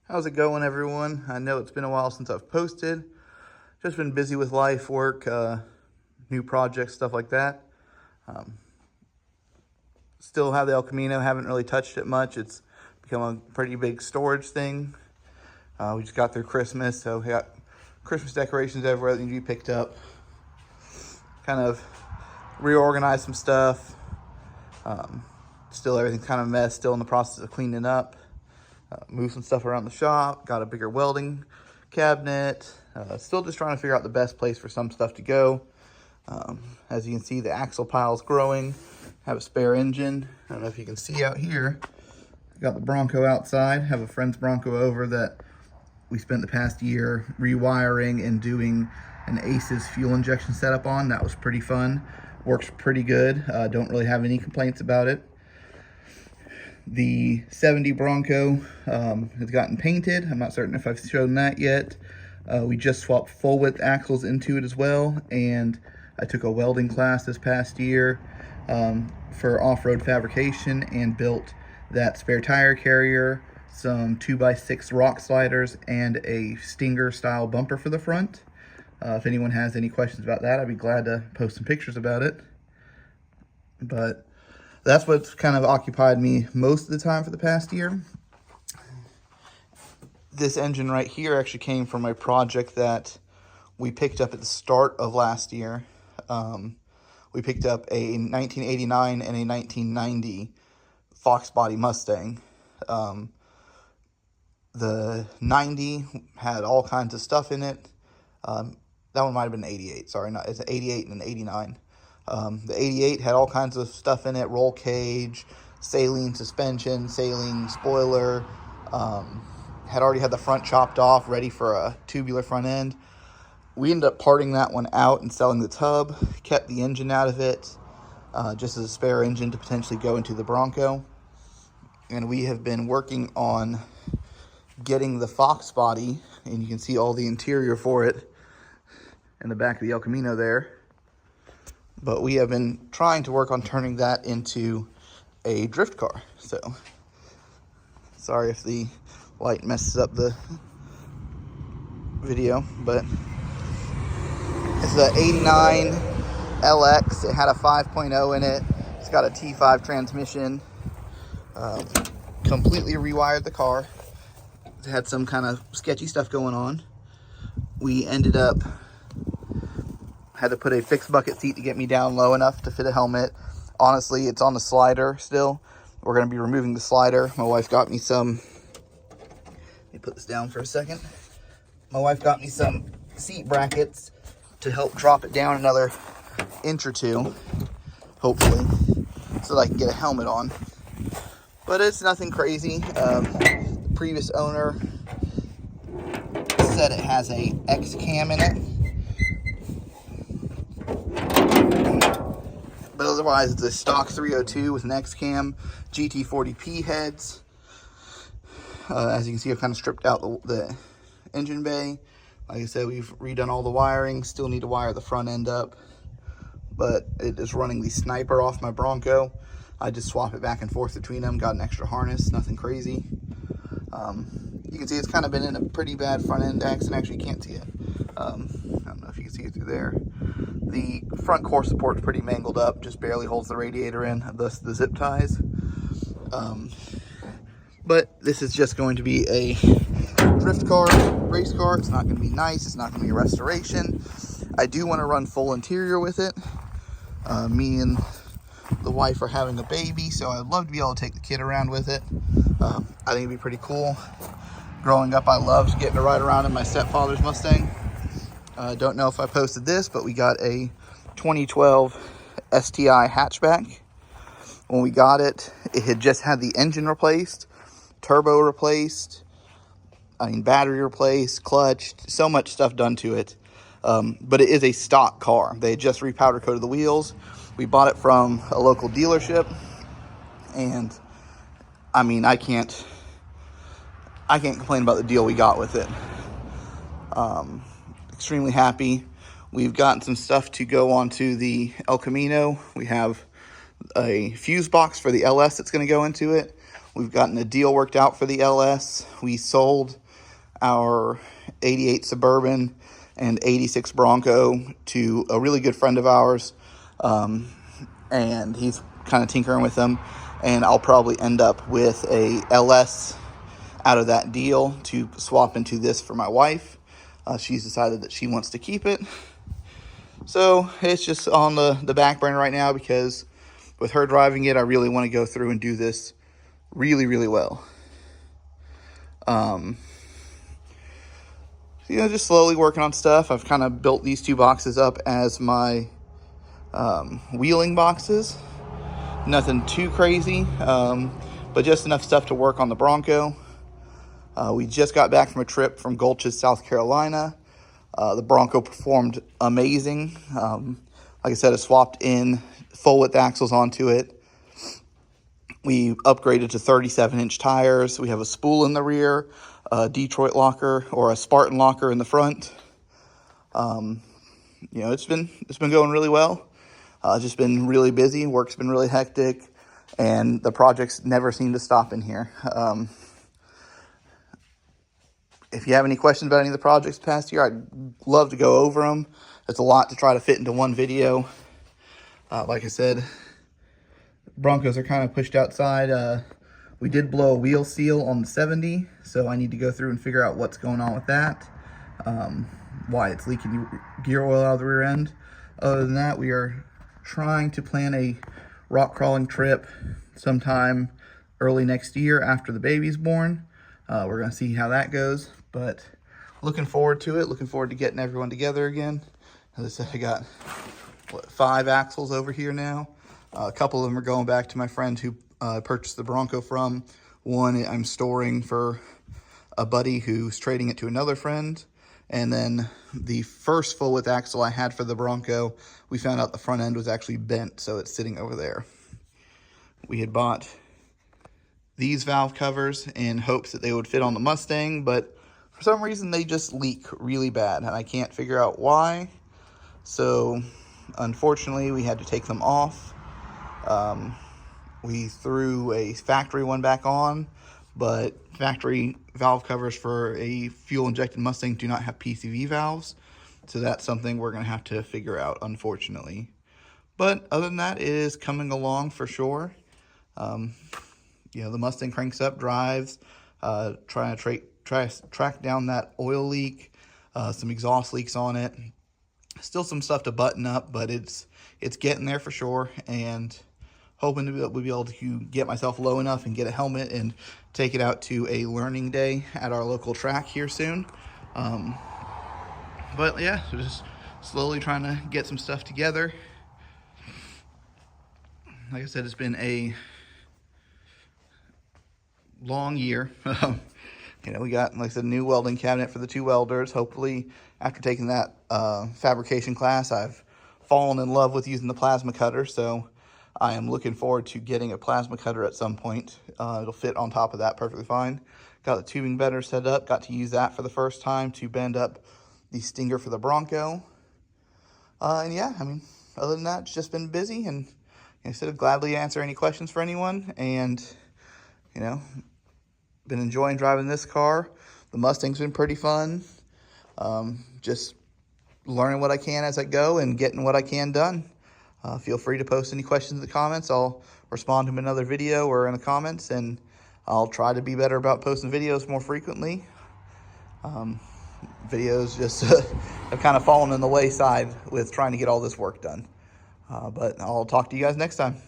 How's it going, everyone? I know it's been a while since I've posted. Just been busy with life, work, new projects, stuff like that. Still have the El Camino, haven't really touched it much. It's become a pretty big storage thing. We just got through Christmas, so we got Christmas decorations everywhere that need to be picked up. Kind of reorganized some stuff. Still everything's kind of a mess, still in the process of cleaning up. Move some stuff around the shop, got a bigger welding cabinet. Still just trying to figure out the best place for some stuff to go. As you can see, the axle pile's growing. Have a spare engine. I don't know if you can see out here. I got the Bronco outside. Have a friend's Bronco over that we spent the past year rewiring and doing an ACES fuel injection setup on. That was pretty fun. Works pretty good. Don't really have any complaints about it. The 70 Bronco has gotten painted. I'm not certain if I've shown that yet. We just swapped full width axles into it as well, and I took a welding class this past year for off-road fabrication and built that spare tire carrier, some 2x6 rock sliders, and a Stinger style bumper for the front. If anyone has any questions about that, I'd be glad to post some pictures about it. But that's what's kind of occupied me most of the time for the past year. This engine right here actually came from a project that we picked up at the start of last year. We picked up a 1989 and a 1990 Fox body Mustang. The 90 had all kinds of stuff in it. That one might have been 88, sorry, not, it's an 88 and an 89. The 88 had all kinds of stuff in it, roll cage, saline suspension, saline spoiler, had already had the front chopped off, ready for a tubular front end. We ended up parting that one out and selling the tub, kept the engine out of it, just as a spare engine to potentially go into the Bronco. And we have been working on getting the Fox body, and you can see all the interior for it in the back of the El Camino there. But we have been trying to work on turning that into a drift car. So, sorry if the light messes up the video, but it's the 89 LX. It had a 5.0 in it. It's got a T5 transmission. Completely rewired the car. It had some kind of sketchy stuff going on. We ended up had to put a fixed bucket seat to get me down low enough to fit a helmet. Honestly, it's on the slider still. We're going to be removing the slider. My wife got me some, let me put this down for a second. My wife got me some seat brackets to help drop it down another inch or two, hopefully, so that I can get a helmet on. But it's nothing crazy. The previous owner said it has a X cam in it. But otherwise, it's a stock 302 with an X-Cam, GT40P heads. As you can see, I've kind of stripped out the engine bay. Like I said, we've redone all the wiring. Still need to wire the front end up. But it is running the Sniper off my Bronco. I just swap it back and forth between them. Got an extra harness, nothing crazy. You can see it's kind of been in a pretty bad front end accident. Actually, you can't see it. I don't know if you can see it through there. The front core support's pretty mangled up, just barely holds the radiator in, thus the zip ties. But this is just going to be a drift car, race car. It's not going to be nice. It's not going to be a restoration. I do want to run full interior with it. Me and the wife are having a baby, so I'd love to be able to take the kid around with it. I think it'd be pretty cool. Growing up, I loved getting to ride around in my stepfather's Mustang. Don't know if I posted this, but we got a 2012 STI hatchback. When we got it, it had just had the engine replaced, turbo replaced, battery replaced, clutch, so much stuff done to it. But it is a stock car. They had just repowder coated the wheels. We bought it from a local dealership, and I can't complain about the deal we got with it. Extremely happy. We've gotten some stuff to go onto the El Camino. We have a fuse box for the LS that's going to go into it. We've gotten a deal worked out for the LS. We sold our 88 Suburban and 86 Bronco to a really good friend of ours, and he's kind of tinkering with them, and I'll probably end up with a LS out of that deal to swap into this for my wife. She's decided that she wants to keep it, so it's just on the back burner right now, because with her driving it, I really want to go through and do this really, really well. Just slowly working on stuff. I've kind of built these two boxes up as my wheeling boxes. Nothing too crazy, but just enough stuff to work on the Bronco. We just got back from a trip from Gulches, South Carolina. The Bronco performed amazing. Like I said, I swapped in full width axles onto it. We upgraded to 37-inch tires. We have a spool in the rear, a Detroit locker or a Spartan locker in the front. It's been going really well. Just been really busy. Work's been really hectic, and the projects never seem to stop in here. If you have any questions about any of the projects past year, I'd love to go over them. It's a lot to try to fit into one video. Like I said, Broncos are kind of pushed outside. We did blow a wheel seal on the 70, so I need to go through and figure out what's going on with that, why it's leaking gear oil out of the rear end. Other than that, we are trying to plan a rock crawling trip sometime early next year after the baby's born. We're going to see how that goes, but looking forward to it. Looking forward to getting everyone together again. As I said, I got 5 axles over here now. A couple of them are going back to my friend who purchased the Bronco from. One I'm storing for a buddy who's trading it to another friend. And then the first full width axle I had for the Bronco, we found out the front end was actually bent, so it's sitting over there. We had bought these valve covers in hopes that they would fit on the Mustang, but for some reason they just leak really bad, and I can't figure out why. So unfortunately, we had to take them off. We threw a factory one back on, but factory valve covers for a fuel-injected Mustang do not have PCV valves, so that's something we're going to have to figure out, unfortunately. But other than that, it is coming along for sure. The Mustang cranks up, drives, trying to track down that oil leak, some exhaust leaks on it. Still some stuff to button up, but it's getting there for sure, and hoping to be able to get myself low enough and get a helmet and take it out to a learning day at our local track here soon. But yeah, so just slowly trying to get some stuff together. Like I said, it's been a long year. We got, like I said, a new welding cabinet for the 2 welders. Hopefully, after taking that fabrication class, I've fallen in love with using the plasma cutter, so I am looking forward to getting a plasma cutter at some point. It'll fit on top of that perfectly fine. Got the tubing bender set up. Got to use that for the first time to bend up the Stinger for the Bronco. And yeah, other than that, it's just been busy, and like I said, I'd gladly answer any questions for anyone, and been enjoying driving this car. The Mustang's been pretty fun. Just learning what I can as I go and getting what I can done. Feel free to post any questions in the comments. I'll respond to them in another video or in the comments, and I'll try to be better about posting videos more frequently. Videos just have kind of fallen in the wayside with trying to get all this work done. But I'll talk to you guys next time.